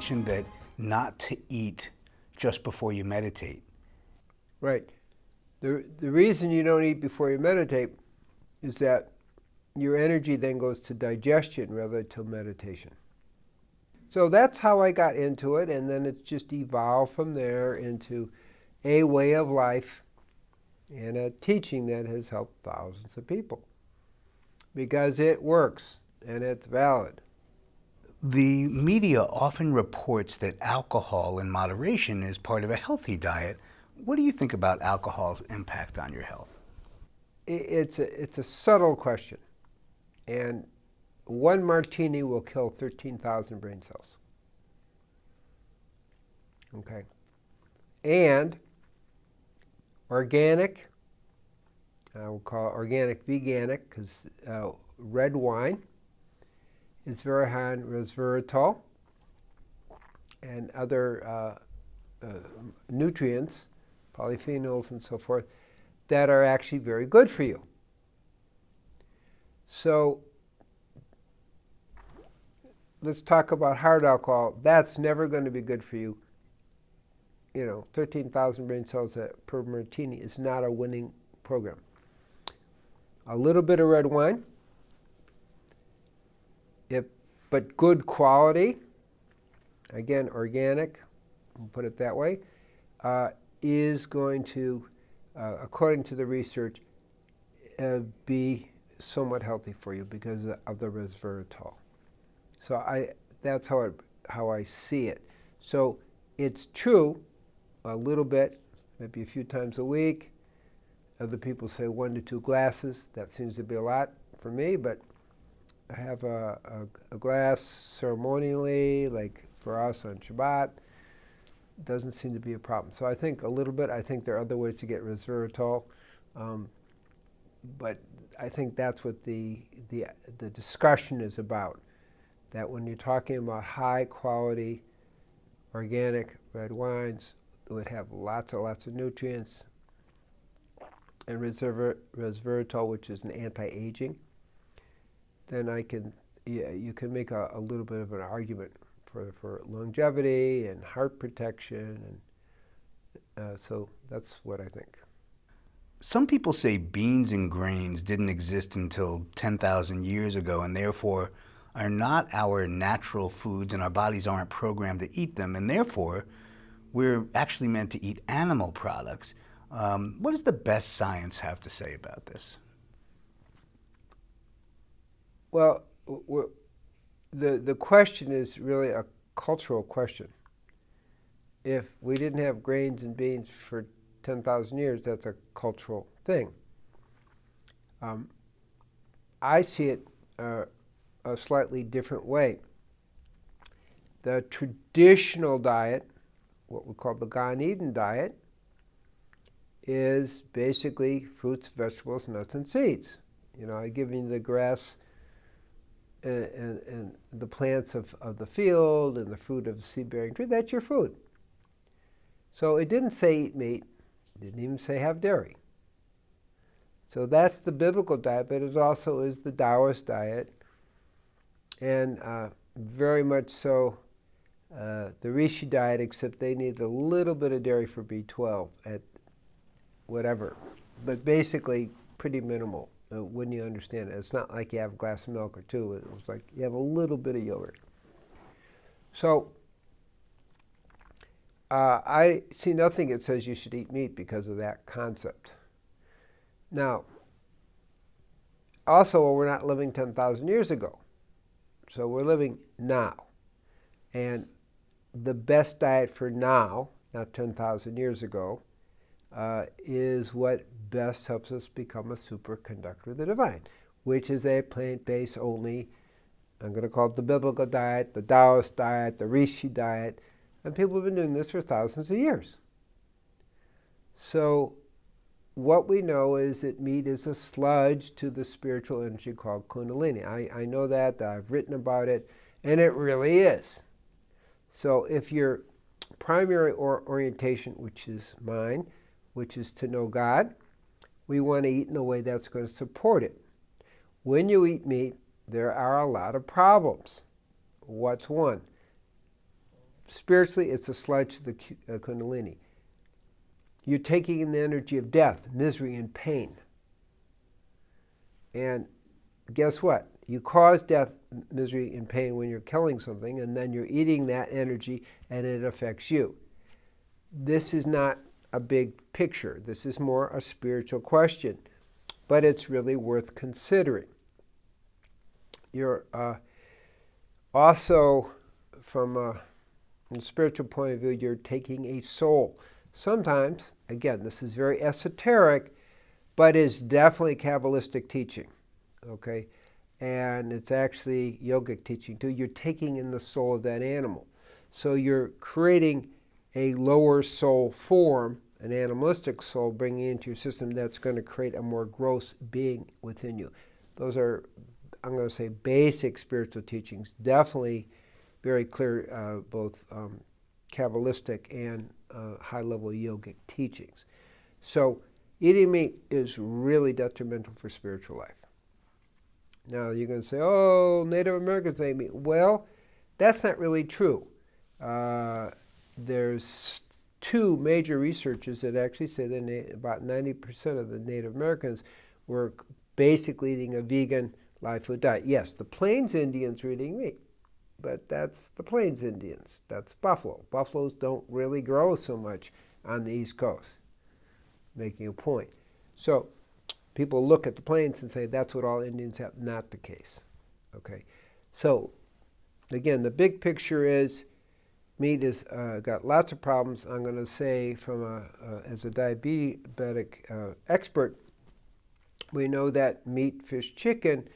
mentioned that not to eat just before you meditate. Right. The reason you don't eat before you meditate is that your energy then goes to digestion rather than to meditation. So that's how I got into it, and then it's just evolved from there into a way of life and a teaching that has helped thousands of people because it works and it's valid. The media often reports that alcohol in moderation is part of a healthy diet. What do you think about alcohol's impact on your health? It's a subtle question, and one martini will kill 13,000 brain cells. Okay. And organic, we'll call it organic veganic, because red wine is very high in resveratrol and other nutrients, polyphenols and so forth, that are actually very good for you. So let's talk about hard alcohol. That's never going to be good for you. 13,000 brain cells per martini is not a winning program. A little bit of red wine, but good quality, again, organic, we'll put it that way, is going to, according to the research, be somewhat healthy for you because of the resveratrol. So that's how I see it. So it's true, a little bit, maybe a few times a week. Other people say 1 to 2 glasses. That seems to be a lot for me, but I have a glass ceremonially, like for us on Shabbat. Doesn't seem to be a problem. So I think a little bit. I think there are other ways to get resveratrol, but I think that's what the discussion is about. That when you're talking about high quality organic red wines, it would have lots of nutrients, and resveratrol, which is an anti-aging, then you can make a little bit of an argument for longevity and heart protection, and so that's what I think. Some people say beans and grains didn't exist until 10,000 years ago and therefore are not our natural foods, and our bodies aren't programmed to eat them, and therefore we're actually meant to eat animal products. What does the best science have to say about this? Well, the question is really a cultural question. If we didn't have grains and beans for 10,000 years, that's a cultural thing. I see it a slightly different way. The traditional diet, what we call the Gan-Eden diet, is basically fruits, vegetables, nuts, and seeds. I give you the grass and the plants of the field and the fruit of the seed-bearing tree. That's your food. So it didn't say eat meat. It didn't even say have dairy. So that's the biblical diet, but it also is the Taoist diet, and very much so the Rishi diet, except they need a little bit of dairy for B12 at whatever, but basically pretty minimal when you understand it. It's not like you have a glass of milk or two. It was like you have a little bit of yogurt. So I see nothing that says you should eat meat because of that concept. Now, also, we're not living 10,000 years ago. So we're living now. And the best diet for now, not 10,000 years ago, is what best helps us become a superconductor of the divine, which is a plant-based only, I'm going to call it the biblical diet, the Taoist diet, the Rishi diet, and people have been doing this for thousands of years. So what we know is that meat is a sludge to the spiritual energy called Kundalini. I know that, I've written about it, and it really is. So if your primary orientation, which is mine, which is to know God, we want to eat in a way that's going to support it. When you eat meat, there are a lot of problems. What's one? Spiritually, it's a slide to the Kundalini. You're taking in the energy of death, misery, and pain. And guess what? You cause death, misery, and pain when you're killing something, and then you're eating that energy, and it affects you. This is not a big picture. This is more a spiritual question, but it's really worth considering. You're also, from a spiritual point of view, you're taking a soul. Sometimes, again, this is very esoteric, but is definitely Kabbalistic teaching, okay? And it's actually yogic teaching too. You're taking in the soul of that animal. So you're creating a lower soul form, an animalistic soul, bringing it into your system that's going to create a more gross being within you. Those are, I'm going to say, basic spiritual teachings, definitely very clear, both Kabbalistic and high-level yogic teachings. So eating meat is really detrimental for spiritual life. Now you're going to say, oh, Native Americans ate meat. Well, that's not really true. There's two major researchers that actually say that about 90% of the Native Americans were basically eating a vegan live food diet. Yes, the Plains Indians were eating meat, but that's the Plains Indians. That's buffalo. Buffaloes don't really grow so much on the East Coast, making a point. So people look at the plains and say that's what all Indians have. Not the case. Okay, so again, the big picture is meat has got lots of problems. I'm going to say, from as a diabetic expert, we know that meat, fish, chicken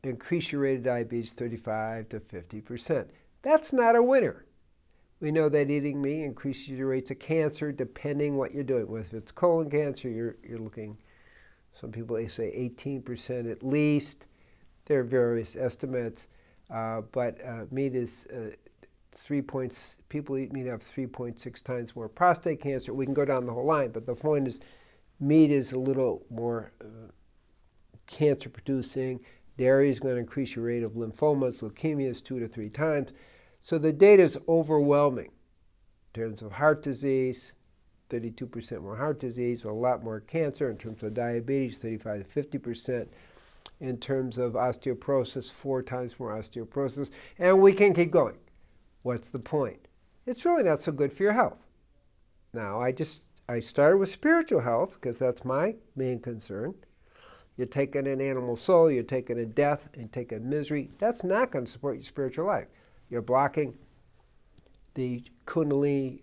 increase your rate of diabetes 35 to 50%. That's not a winner. We know that eating meat increases your rates of cancer, depending what you're doing. If it's colon cancer, you're looking, some people say 18% at least. There are various estimates, but meat is people eat meat have 3.6 times more prostate cancer. We can go down the whole line, but the point is, meat is a little more cancer producing. Dairy is going to increase your rate of lymphomas, leukemias 2 to 3 times. So the data is overwhelming in terms of heart disease, 32% more heart disease, a lot more cancer. In terms of diabetes, 35 to 50%. In terms of osteoporosis, 4 times more osteoporosis. And we can keep going. What's the point? It's really not so good for your health. Now, I started with spiritual health because that's my main concern. You're taking an animal soul, you're taking a death, and taking misery. That's not going to support your spiritual life. You're blocking the Kundalini,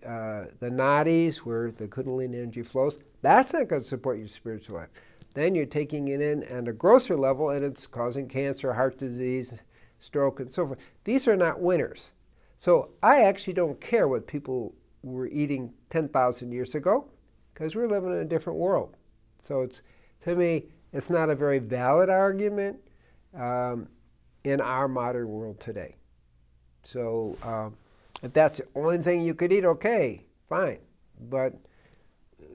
the nadis, where the Kundalini energy flows. That's not going to support your spiritual life. Then you're taking it in at a grosser level, and it's causing cancer, heart disease, stroke, and so forth. These are not winners. So I actually don't care what people were eating 10,000 years ago, because we're living in a different world. So it's, to me, it's not a very valid argument in our modern world today. So if that's the only thing you could eat, okay, fine. But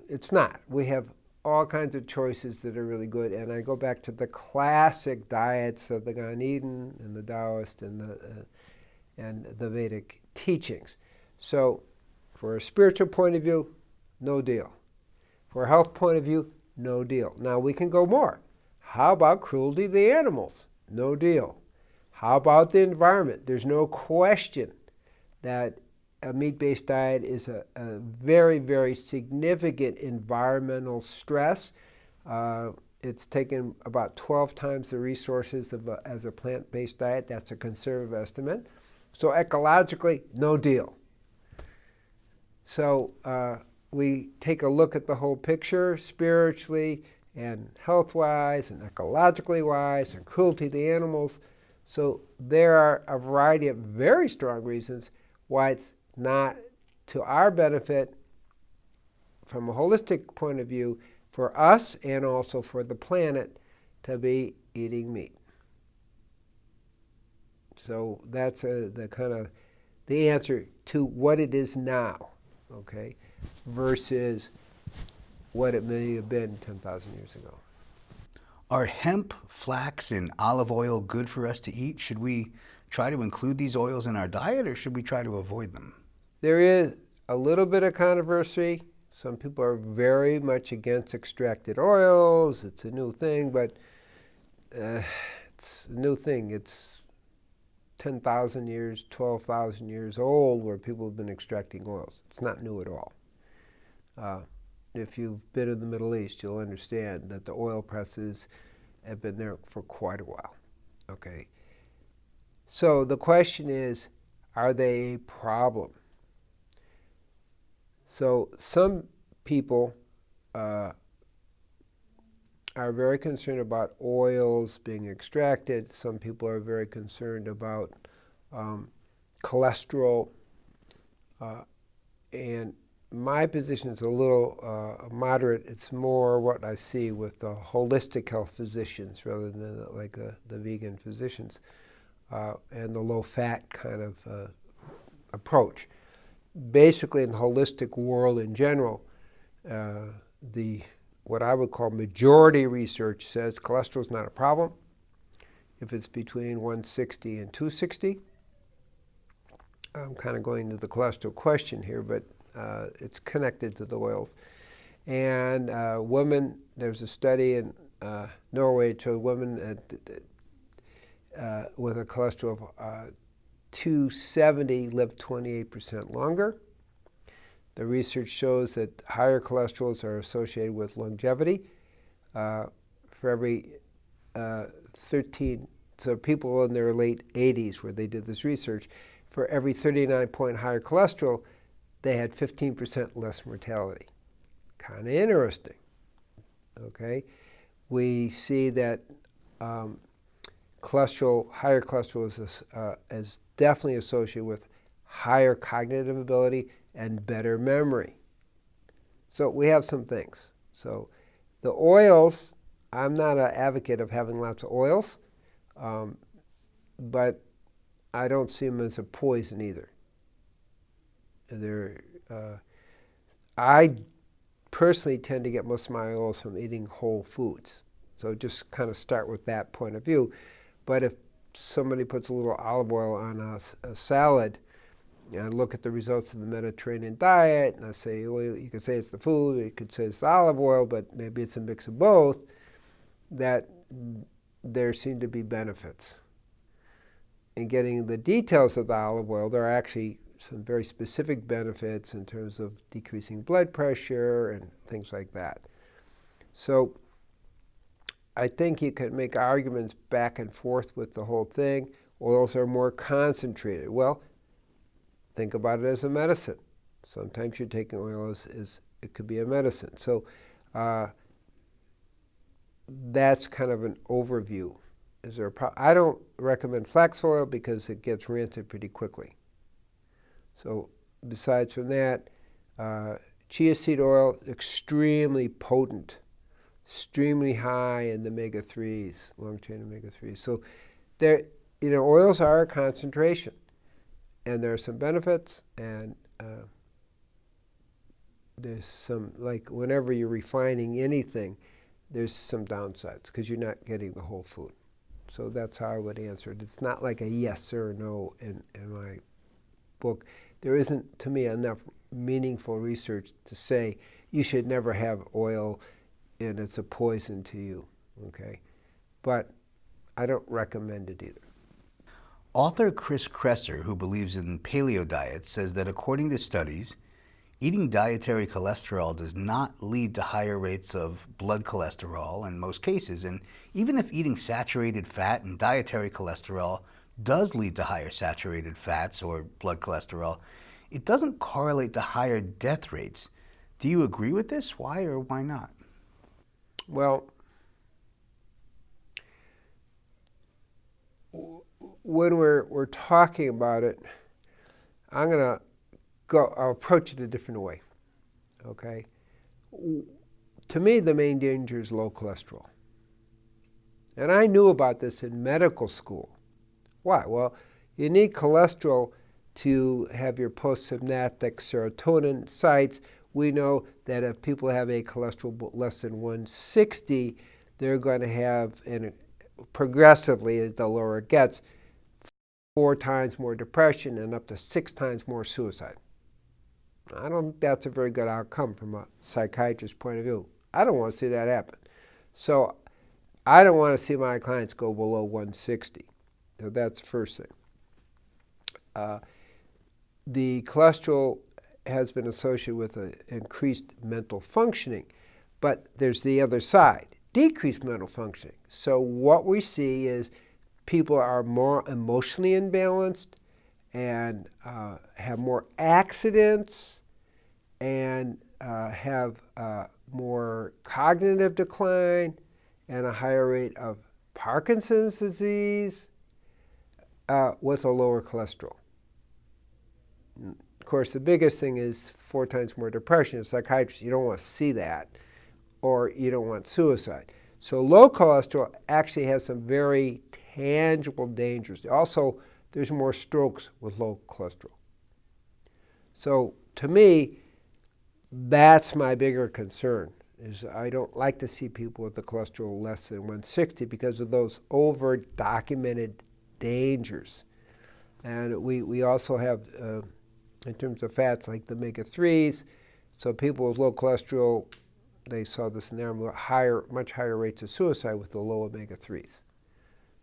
it's not. We have all kinds of choices that are really good. And I go back to the classic diets of the Gan Eden and the Taoist and the Vedic teachings. So for a spiritual point of view, no deal. For a health point of view, no deal. Now we can go more. How about cruelty to the animals? No deal. How about the environment? There's no question that a meat-based diet is a very, very significant environmental stress. It's taken about 12 times the resources as a plant-based diet. That's a conservative estimate. So ecologically, no deal. So we take a look at the whole picture, spiritually and health-wise and ecologically-wise and cruelty to the animals. So there are a variety of very strong reasons why it's not to our benefit from a holistic point of view for us and also for the planet to be eating meat. So that's the kind of the answer to what it is now, okay, versus what it may have been 10,000 years ago. Are hemp, flax, and olive oil good for us to eat? Should we try to include these oils in our diet, or should we try to avoid them? There is a little bit of controversy. Some people are very much against extracted oils. It's a new thing, but it's a new thing. It's 10,000 years, 12,000 years old where people have been extracting oils. It's not new at all. If you've been in the Middle East, you'll understand that the oil presses have been there for quite a while. Okay. So the question is, are they a problem? So some people are very concerned about oils being extracted. Some people are very concerned about cholesterol. And my position is a little moderate. It's more what I see with the holistic health physicians rather than like the vegan physicians and the low-fat kind of approach. Basically, in the holistic world in general, what I would call majority research says cholesterol is not a problem if it's between 160 and 260. I'm kind of going to the cholesterol question here, but it's connected to the oils. And women, there's a study in Norway to women with a cholesterol of 270 live 28% longer. The research shows that higher cholesterols are associated with longevity. For every 13, so people in their late 80s where they did this research, for every 39-point higher cholesterol, they had 15% less mortality. Kind of interesting. Okay, we see that higher cholesterol is definitely associated with higher cognitive ability and better memory. So we have some things. So the oils, I'm not an advocate of having lots of oils, but I don't see them as a poison either. I personally tend to get most of my oils from eating whole foods. So just kind of start with that point of view. But if somebody puts a little olive oil on a salad, and I look at the results of the Mediterranean diet, and I say, well, you could say it's the food, you could say it's the olive oil, but maybe it's a mix of both, that there seem to be benefits. In getting the details of the olive oil, there are actually some very specific benefits in terms of decreasing blood pressure and things like that. So I think you could make arguments back and forth with the whole thing. Oils are more concentrated. Well, think about it as a medicine. Sometimes you're taking oil as it could be a medicine. So that's kind of an overview. Is there I don't recommend flax oil because it gets rancid pretty quickly. So besides from that, chia seed oil, extremely potent, extremely high in the omega-3s, long-chain omega-3s. So there, oils are a concentration, and there are some benefits, and there's some, like whenever you're refining anything, there's some downsides because you're not getting the whole food. So that's how I would answer it. It's not like a yes or no in my book. There isn't, to me, enough meaningful research to say you should never have oil and it's a poison to you, okay? But I don't recommend it either. Author Chris Kresser, who believes in paleo diets, says that according to studies, eating dietary cholesterol does not lead to higher rates of blood cholesterol in most cases, and even if eating saturated fat and dietary cholesterol does lead to higher saturated fats or blood cholesterol, it doesn't correlate to higher death rates. Do you agree with this? Why or why not? Well, when we're talking about it, I'll approach it a different way, okay? To me, the main danger is low cholesterol. And I knew about this in medical school. Why? Well, you need cholesterol to have your postsynaptic serotonin sites. We know that if people have a cholesterol less than 160, they're going to have, and progressively as the lower it gets, 4 times more depression and up to 6 times more suicide. I don't think that's a very good outcome from a psychiatrist's point of view. I don't want to see that happen. So I don't want to see my clients go below 160. So that's the first thing. The cholesterol has been associated with an increased mental functioning, but there's the other side, decreased mental functioning. So what we see is people are more emotionally imbalanced and have more accidents and have more cognitive decline and a higher rate of Parkinson's disease with a lower cholesterol. Of course, the biggest thing is 4 times more depression. As a psychiatrist, you don't want to see that, or you don't want suicide. So low cholesterol actually has some very tangible dangers. Also, there's more strokes with low cholesterol. So to me, that's my bigger concern, is I don't like to see people with the cholesterol less than 160 because of those over-documented dangers. And we also have, in terms of fats, like the omega-3s, so people with low cholesterol, they saw this in their much higher rates of suicide with the low omega-3s.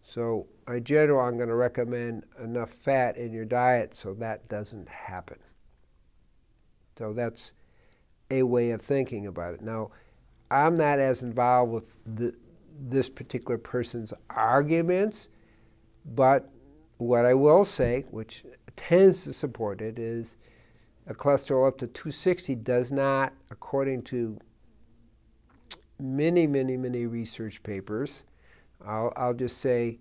So in general, I'm going to recommend enough fat in your diet so that doesn't happen. So that's a way of thinking about it. Now, I'm not as involved with this particular person's arguments, but what I will say, which tends to support it, is a cholesterol up to 260 does not, according to many research papers, I'll just say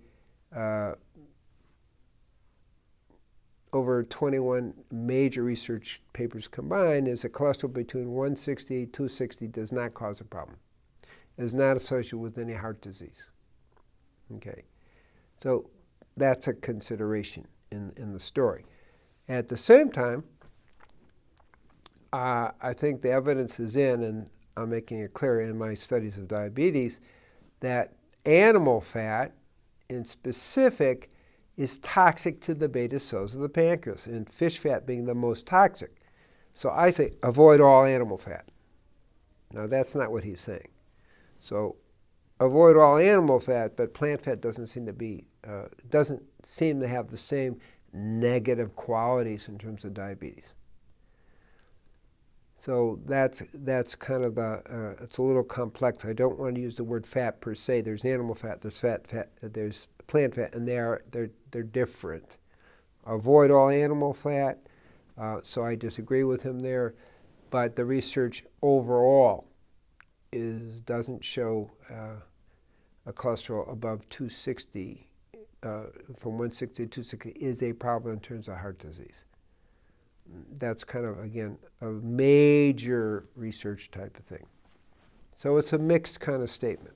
over 21 major research papers combined, is a cholesterol between 160 and 260 does not cause a problem. It is not associated with any heart disease. Okay, so that's a consideration in the story. At the same time, I think the evidence is in, and I'm making it clear in my studies of diabetes, that animal fat in specific is toxic to the beta cells of the pancreas, and fish fat being the most toxic. So I say avoid all animal fat. Now that's not what he's saying. So avoid all animal fat, but plant fat doesn't seem to have the same negative qualities in terms of diabetes. So that's kind of it's a little complex. I don't want to use the word fat per se. There's animal fat, there's fat, there's plant fat, and they're different. Avoid all animal fat. So I disagree with him there, but the research overall doesn't show a cholesterol above 260, from 160 to 260 is a problem in terms of heart disease. That's kind of, again, a major research type of thing. So it's a mixed kind of statement.